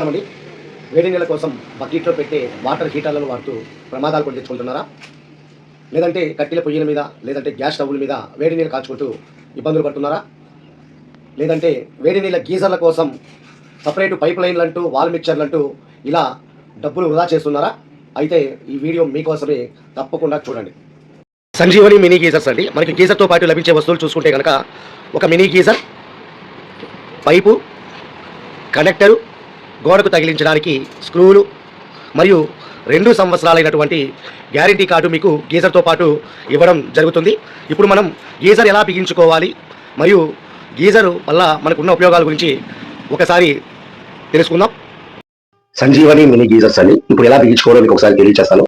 అండి వేడి నీళ్ళ కోసం బకెట్లో పెట్టే వాటర్ హీటర్లను వాడుతూ ప్రమాదాలు కొని తెచ్చుకుంటున్నారా? లేదంటే కట్టెల పొయ్యిల మీద లేదంటే గ్యాస్ స్టవ్ల మీద వేడి నీళ్ళు కాచుకుంటూ ఇబ్బందులు పడుతున్నారా? లేదంటే వేడి నీళ్ళ గీజర్ల కోసం సపరేటు పైప్ లైన్లు అంటూ వాల్ మిక్చర్లు అంటూ ఇలా డబ్బులు వృధా చేస్తున్నారా? అయితే ఈ వీడియో మీకోసమే, తప్పకుండా చూడండి. సంజీవని మినీ గీజర్స్ అండి. మనకి గీజర్తో పాటు లభించే వస్తువులు చూసుకుంటే కనుక ఒక మినీ గీజర్, పైపు, కనెక్టరు, గోడకు తగిలించడానికి స్క్రూలు మరియు 2 సంవత్సరాలైనటువంటి గ్యారంటీ కార్డు మీకు గీజర్తో పాటు ఇవ్వడం జరుగుతుంది. ఇప్పుడు మనం గీజర్ ఎలా బిగించుకోవాలి మరియు గీజరు వల్ల మనకున్న ఉపయోగాల గురించి ఒకసారి తెలుసుకుందాం. సంజీవని మినీ గీజర్స్ అండి. ఇప్పుడు ఎలా బిగించుకోవాలో మీకు ఒకసారి తెలియజేస్తాను.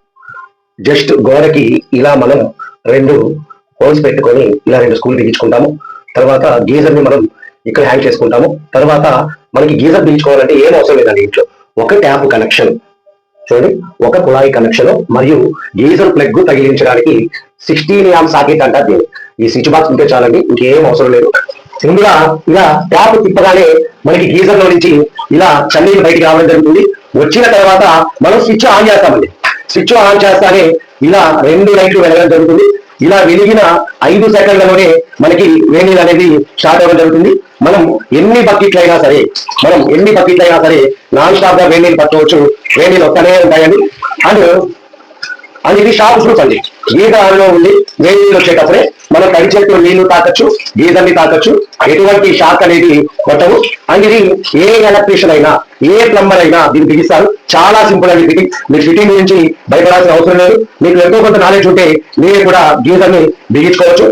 జస్ట్ గోడకి ఇలా మనం 2 హోల్స్ పెట్టుకొని ఇలా 2 స్క్రూలు బిగించుకుంటాము. తర్వాత గీజర్ని మనం ఇక్కడ హ్యాంగ్ చేసుకుంటాము. తర్వాత మనకి గీజర్ బిగించుకోవాలంటే ఏం అవసరం లేదండి. ఇంట్లో ఒక ట్యాప్ కనెక్షన్ చూడండి, ఒక కుళాయి కనెక్షన్ మరియు గీజర్ ప్లగ్ తగిలించడానికి 16 యామ్ సాకెట్ అంటారు దీన్ని. ఈ స్విచ్ బాక్స్ ఉంటే చాలండి, ఇంకేం అవసరం లేదు. ముందుగా ఇలా ట్యాప్ తిప్పగానే మనకి గీజర్ లో నుంచి ఇలా చన్నీళ్ళు బయటికి రావడం జరుగుతుంది. వచ్చిన తర్వాత మనం స్విచ్ ఆన్ చేస్తామండి. స్విచ్ ఆన్ చేస్తానే ఇలా 2 లైట్లు వెలగడం జరుగుతుంది. ఇలా వెలిగిన 5 సెకండ్లలోనే మనకి వేణీలు అనేది స్టార్ట్ అవ్వడం జరుగుతుంది. మనం ఎన్ని బకెట్లు అయినా సరే నాన్ స్టాప్ గా వేణీలు పట్టవచ్చు. వేణీలు వస్తూనే ఉంటాయండి. అండ్ ఇది షాప్ ప్రూఫ్ అండి. గీజర్ లో ఉండి వేణీళ్ళు వచ్చేటప్పుడే మనం తడి చేతిలో నీళ్లు తాకచ్చు, గీజర్ని తాకచ్చు, ఎటువంటి షాక్ అనేది కొట్టవు. అండ్ ఇది ఏ ఎలక్ట్రీషియన్ అయినా, ఏ ప్లంబర్ అయినా దీన్ని బిగిస్తారు. చాలా సింపుల్ అండి ఫిట్టింగ్. మీరు ఫిట్టింగ్ గురించి భయపడాల్సిన అవసరం లేదు. మీకు ఎంతో కొంత నాలెడ్జ్ ఉంటే మీరే కూడా గీజర్ని బిగించుకోవచ్చు.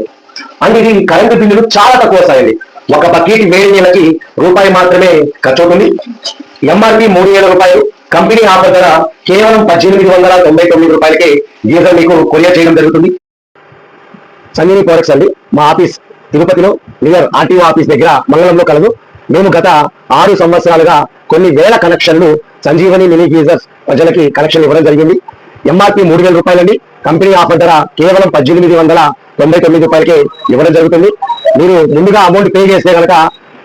అండ్ ఇది కరెంటు బిల్లులు చాలా తక్కువ వస్తాయండి. ఒక బకెట్ వేడి నీళ్ళకి రూపాయి మాత్రమే ఖర్చు అవుతుంది. ఎంఆర్పి 3000 రూపాయలు. కంపెనీ ఆఫర్ ధర కేవలం 1899 రూపాయలకే గీజర్ మీకు కొరియర్ చేయడం జరుగుతుంది. సంజీవని ప్రొడక్ట్స్ అండి. మా ఆఫీస్ తిరుపతిలో నియర్ ఆర్టీఓ ఆఫీస్ దగ్గర మంగళంలో కలదు. మేము గత 6 సంవత్సరాలుగా కొన్ని వేల కనెక్షన్లు సంజీవని మినీ గీజర్స్ ప్రజలకి కనెక్షన్ ఇవ్వడం జరిగింది. ఎంఆర్పి 3000 రూపాయలండి. కంపెనీ ఆఫర్ ధర కేవలం 1899 రూపాయలకే ఇవ్వడం జరుగుతుంది. మీరు ముందుగా అమౌంట్ పే చేస్తే కనుక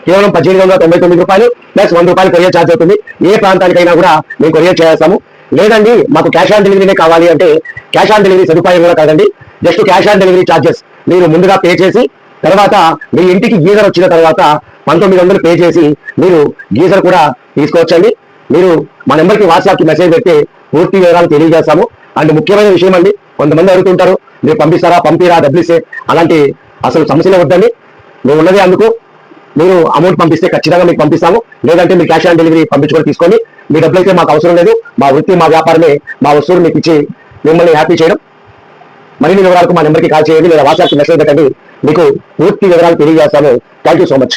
కేవలం 1899 రూపాయలు ప్లస్ 100 రూపాయలు కొరియర్ ఛార్జ్ అవుతుంది. ఏ ప్రాంతానికైనా కూడా మేము కొరియర్ చేస్తాము. లేదండి మాకు క్యాష్ ఆన్ డెలివరీనే కావాలి అంటే క్యాష్ ఆన్ డెలివరీ సదుపాయం కూడా కాదండి. Just cash on delivery charges మీరు ముందుగా పే చేసి తర్వాత మీ ఇంటికి గీజర్ వచ్చిన తర్వాత 1900 పే చేసి మీరు గీజర్ కూడా తీసుకోవచ్చండి. మీరు మా నెంబర్కి వాట్సాప్కి మెసేజ్ పెడితే పూర్తి వివరాలు తెలియజేస్తాము. అండ్ ముఖ్యమైన విషయం అండి, కొంతమంది అడుగుతుంటారు మీరు పంపిస్తారా, పంపిరా, డబ్బులు ఇస్తే. అలాంటి అసలు సమస్యలే వద్దండి. మేము ఉన్నదే అందుకు. మీరు అమౌంట్ పంపిస్తే ఖచ్చితంగా మీకు పంపిస్తాము. లేదంటే మీరు క్యాష్ ఆన్ డెలివరీ పంపించుకొని తీసుకోండి. మీ డబ్బులు అయితే మాకు అవసరం లేదు. మా వృత్తి, మా వ్యాపారమే మా వస్తువులు మీకు ఇచ్చి మిమ్మల్ని హ్యాపీ చేయడం. మరిన్ని వివరాలకు మా నెంబర్కి కాల్ చేయండి లేదా వాట్సాప్కి మెసేజ్ పెట్టండి. మీకు పూర్తి వివరాలు తెలియజేస్తాను. Thank you so much.